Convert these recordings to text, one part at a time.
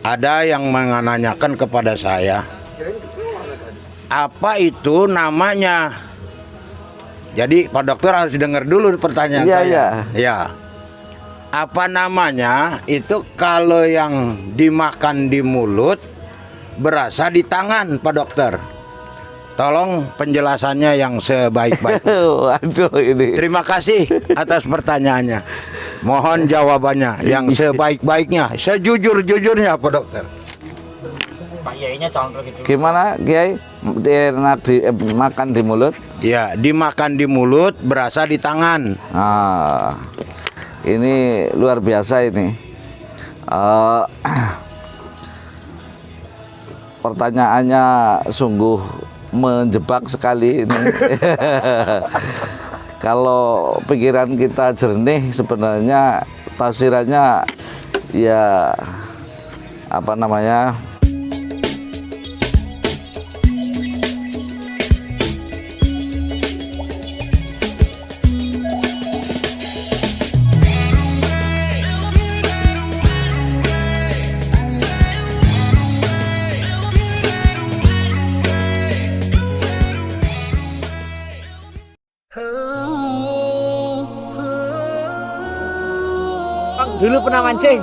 ada yang menanyakan kepada saya, apa itu namanya? Jadi Pak Dokter harus dengar dulu pertanyaan saya. Ya. Apa namanya? Itu kalau yang dimakan di mulut berasa di tangan, Pak Dokter. Tolong penjelasannya yang sebaik-baiknya. Waduh ini. Terima kasih atas pertanyaannya. Mohon jawabannya yang sebaik-baiknya, sejujur-jujurnya, Pak Dokter. Pak Yainya contoh gitu. Gimana Kiai? Makan di mulut? Ya, dimakan di mulut berasa di tangan. Ini luar biasa ini. Pertanyaannya sungguh menjebak sekali ini. Kalau pikiran kita jernih, sebenarnya tafsirannya ya apa namanya? Dulu pernah mancing?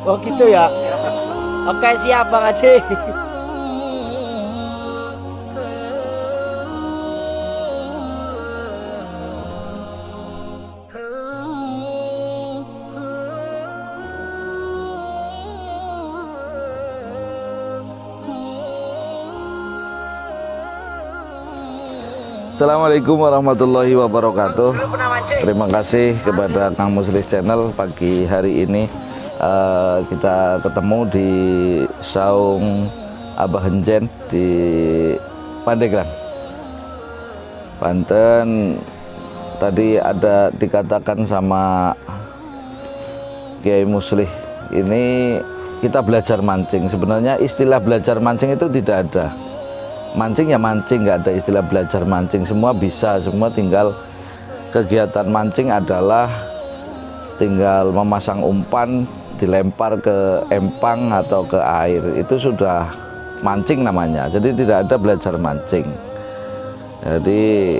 Oh gitu ya? Oke siap Bang Haji. Assalamualaikum warahmatullahi wabarakatuh. Terima kasih kepada Kang Muslih Channel. Pagi hari ini kita ketemu di Saung Abah Henjen di Pandeglang, Banten. Tadi ada dikatakan sama Kiai Muslih, ini kita belajar mancing. Sebenarnya istilah belajar mancing itu tidak ada. Mancing ya mancing, nggak ada istilah belajar mancing, semua bisa, semua tinggal kegiatan mancing adalah tinggal memasang umpan, dilempar ke empang atau ke air, itu sudah mancing namanya. Jadi tidak ada belajar mancing. Jadi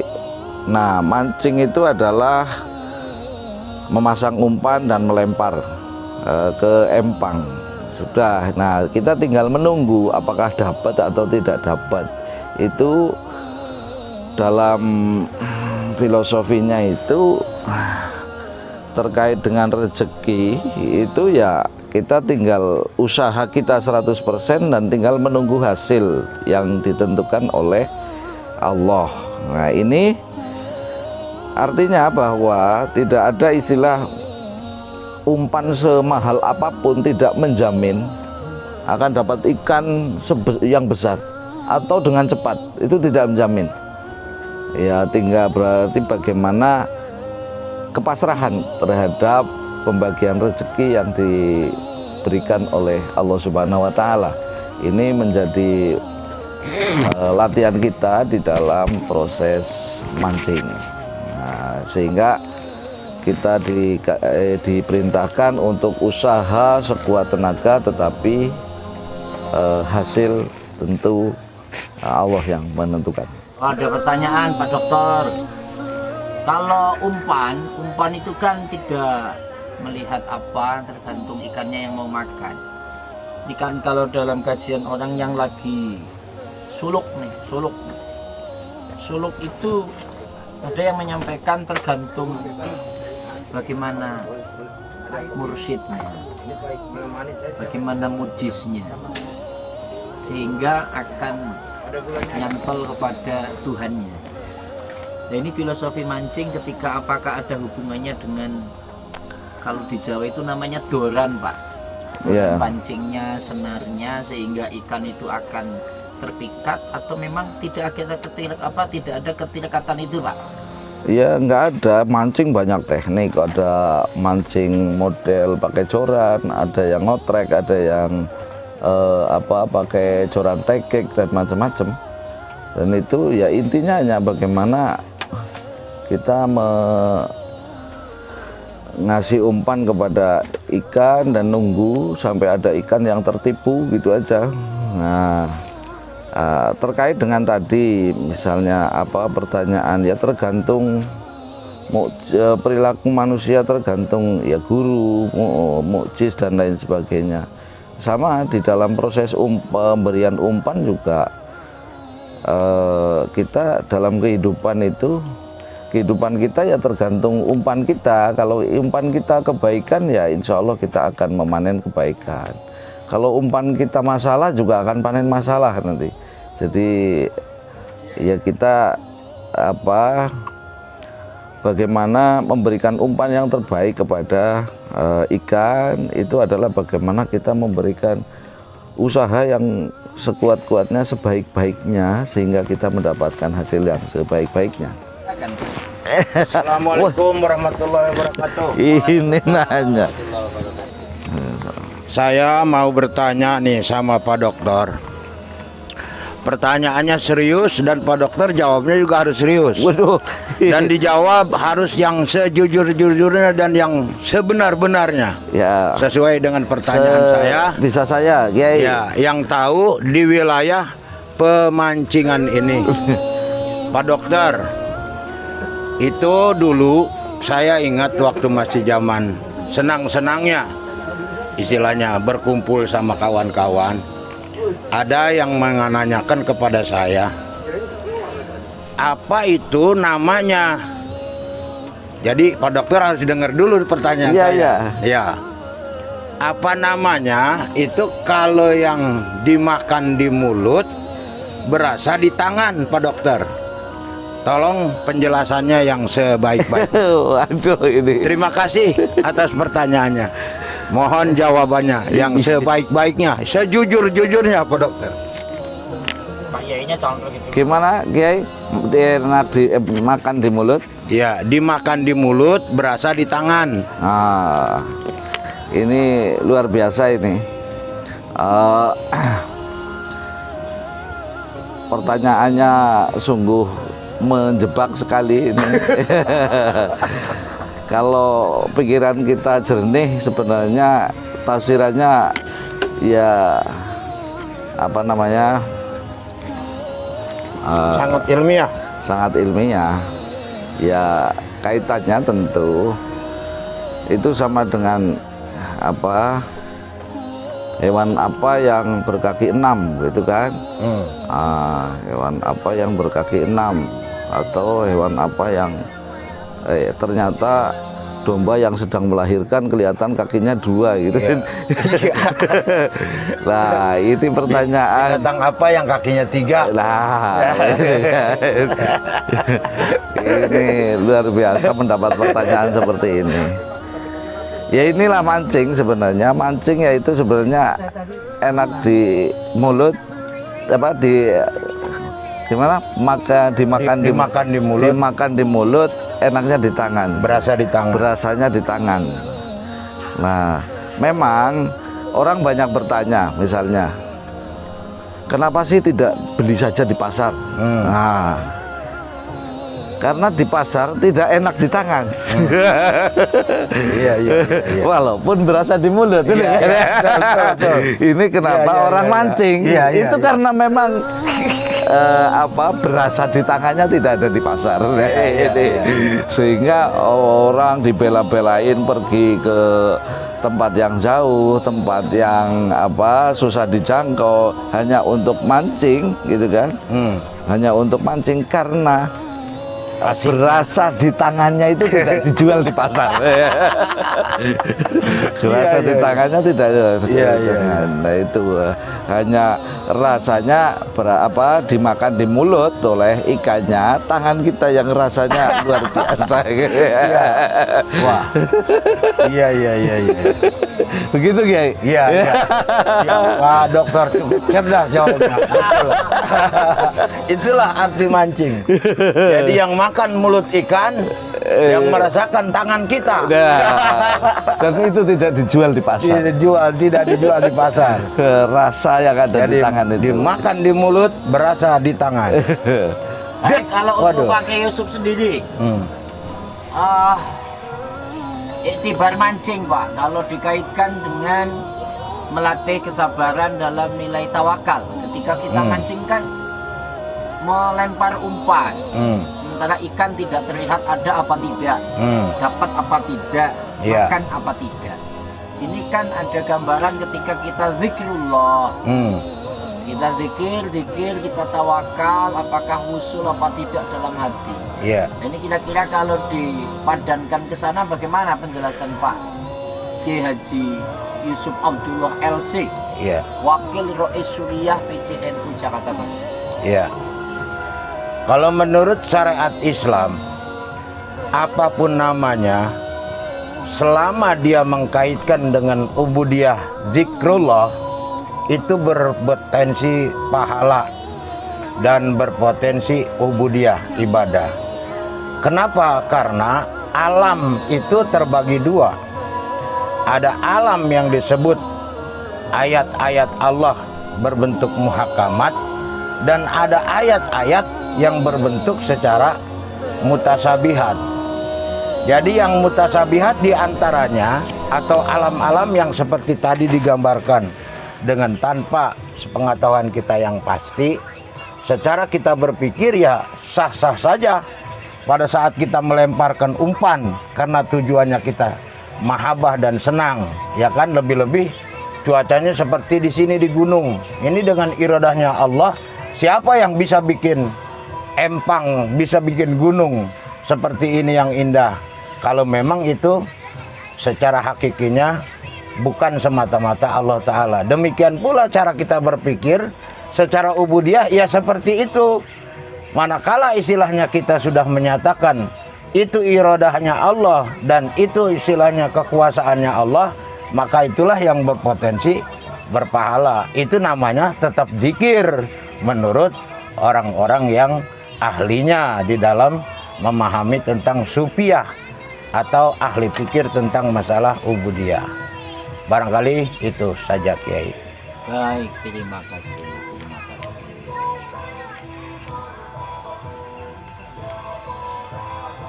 nah mancing itu adalah memasang umpan dan melempar ke empang. Sudah, nah kita tinggal menunggu apakah dapat atau tidak dapat. Itu dalam filosofinya itu terkait dengan rezeki itu ya kita tinggal usaha kita 100% dan tinggal menunggu hasil yang ditentukan oleh Allah. Nah ini artinya bahwa tidak ada istilah umpan semahal apapun tidak menjamin akan dapat ikan yang besar atau dengan cepat, itu tidak menjamin. Ya tinggal berarti bagaimana kepasrahan terhadap pembagian rezeki yang diberikan oleh Allah Subhanahu wa Ta'ala. Ini menjadi latihan kita di dalam proses mancing. Nah, sehingga kita diperintahkan untuk usaha sekuat tenaga, tetapi hasil tentu Allah yang menentukan. Ada pertanyaan Pak Dokter. Kalau umpan itu kan tidak melihat apa, tergantung ikannya yang mau makan. Ini kan kalau dalam kajian orang yang lagi suluk itu ada yang menyampaikan tergantung bagaimana mursyidnya, bagaimana mujiznya, sehingga akan nyantol kepada Tuhannya. Nah, ini filosofi mancing ketika apakah ada hubungannya dengan, kalau di Jawa itu namanya doran Pak, pancingnya, senarnya, sehingga ikan itu akan terpikat, atau memang tidak ada ketirikatan itu Pak? Ya nggak ada, mancing banyak teknik, ada mancing model pakai joran, ada yang ngotrek, ada yang pakai joran tekek dan macam-macam. Dan itu ya intinya hanya bagaimana kita ngasih umpan kepada ikan dan nunggu sampai ada ikan yang tertipu gitu aja. Nah, terkait dengan tadi misalnya apa pertanyaan, ya tergantung perilaku manusia, tergantung ya guru, mukjiz dan lain sebagainya. Sama di dalam proses pemberian umpan juga, kita dalam kehidupan itu, kehidupan kita ya tergantung umpan kita. Kalau umpan kita kebaikan, ya insya Allah kita akan memanen kebaikan. Kalau umpan kita masalah, juga akan panen masalah nanti. Jadi ya kita bagaimana memberikan umpan yang terbaik kepada ikan, itu adalah bagaimana kita memberikan usaha yang sekuat-kuatnya, sebaik-baiknya, sehingga kita mendapatkan hasil yang sebaik-baiknya. Assalamualaikum warahmatullahi wabarakatuh. Ini nanya. Saya mau bertanya nih sama Pak Dokter. Pertanyaannya serius dan Pak Dokter jawabnya juga harus serius. Waduh. Dan dijawab harus yang sejujur-jujurnya dan yang sebenar-benarnya. Ya. Sesuai dengan pertanyaan saya. Bisa saya, Kiai. Ya, yang tahu di wilayah pemancingan ini. Pak Dokter, itu dulu saya ingat waktu masih zaman senang-senangnya, istilahnya berkumpul sama kawan-kawan. Ada yang menanyakan kepada saya, apa itu namanya? Jadi Pak Dokter harus dengar dulu pertanyaan saya. Ya. Apa namanya? Itu kalau yang dimakan di mulut berasa di tangan, Pak Dokter. Tolong penjelasannya yang sebaik-baiknya. Waduh, ini. Terima kasih atas pertanyaannya. Mohon jawabannya yang sebaik-baiknya, sejujur-jujurnya, Pak Dokter. Pak Yainya contoh gitu. Gimana, Kiai? Makan di mulut? Ya, dimakan di mulut, berasa di tangan. Ini luar biasa ini. Pertanyaannya sungguh menjebak sekali ini. Kalau pikiran kita jernih, sebenarnya tafsirannya ya apa namanya, sangat ilmiah. Sangat ilmiah. Ya kaitannya tentu itu sama dengan apa, hewan apa yang berkaki 6 gitu kan. Hewan apa yang berkaki 6, atau hewan apa yang ternyata domba yang sedang melahirkan kelihatan kakinya 2 gitu kan. Nah, ini pertanyaan. Binatang apa yang kakinya 3? Nah, ini luar biasa mendapat pertanyaan seperti ini. Ya inilah mancing sebenarnya. Mancing yaitu sebenarnya enak di mulut, apa gimana? Dimakan di mulut, enaknya di tangan. Berasa di tangan. Berasanya di tangan. Nah, memang orang banyak bertanya, misalnya, kenapa sih tidak beli saja di pasar? Nah, karena di pasar tidak enak di tangan. Iya. Walaupun berasa di mulut. Betul. Ini kenapa orang mancing? Itu karena memang berasa di tangannya tidak ada di pasar. Sehingga orang dibela-belain pergi ke tempat yang jauh, tempat yang susah dijangkau, hanya untuk mancing gitu kan. Hanya untuk mancing karena berasa di tangannya itu tidak dijual di pasar. Berasa di tangannya tidak Nah itu hanya rasanya dimakan di mulut oleh ikannya, tangan kita yang rasanya luar biasa. Wah. Iya. Begitu, Kiai? Iya. Pak Dokter cukup cerdas jawabnya. Betul. Itulah arti mancing. Jadi yang makan mulut ikan, yang merasakan tangan kita. Dan itu tidak dijual di pasar. Tidak dijual di pasar. Rasa yang ada di tangan itu. Dimakan di mulut, berasa di tangan. Kalau untuk pakai Yusuf sendiri, Iktibar mancing Pak, kalau dikaitkan dengan melatih kesabaran dalam nilai tawakal. Ketika kita mancing kan melempar umpan, sementara ikan tidak terlihat ada apa tidak, dapat apa tidak, makan apa tidak. Ini kan ada gambaran ketika kita zikrullah, kita zikir, kita tawakal, apakah usul apa tidak dalam hati. Ini kira-kira kalau dipadankan ke sana bagaimana penjelasan Pak Kiai Haji Yusuf Abdullah LC, Wakil Rois Suriah PCNU Jakarta Barat. Kalau menurut syariat Islam, apapun namanya, selama dia mengkaitkan dengan ubudiyah zikrullah, itu berpotensi pahala dan berpotensi ubudiyah ibadah. Kenapa? Karena alam itu terbagi dua. Ada alam yang disebut ayat-ayat Allah berbentuk muhakamat, dan ada ayat-ayat yang berbentuk secara mutasabihat. Jadi yang mutasabihat diantaranya, atau alam-alam yang seperti tadi digambarkan, dengan tanpa sepengetahuan kita yang pasti, secara kita berpikir ya sah-sah saja pada saat kita melemparkan umpan, karena tujuannya kita mahabbah dan senang, ya kan. Lebih-lebih cuacanya seperti di sini di gunung ini, dengan iradahnya Allah, siapa yang bisa bikin empang, bisa bikin gunung seperti ini yang indah, kalau memang itu secara hakikinya bukan semata-mata Allah Ta'ala. Demikian pula cara kita berpikir secara ubudiyah ya seperti itu. Manakala istilahnya kita sudah menyatakan itu iradahnya Allah dan itu istilahnya kekuasaannya Allah, maka itulah yang berpotensi berpahala. Itu namanya tetap zikir menurut orang-orang yang ahlinya di dalam memahami tentang supiah atau ahli pikir tentang masalah ubudiyah. Barangkali itu saja Kiai. Baik, terima kasih.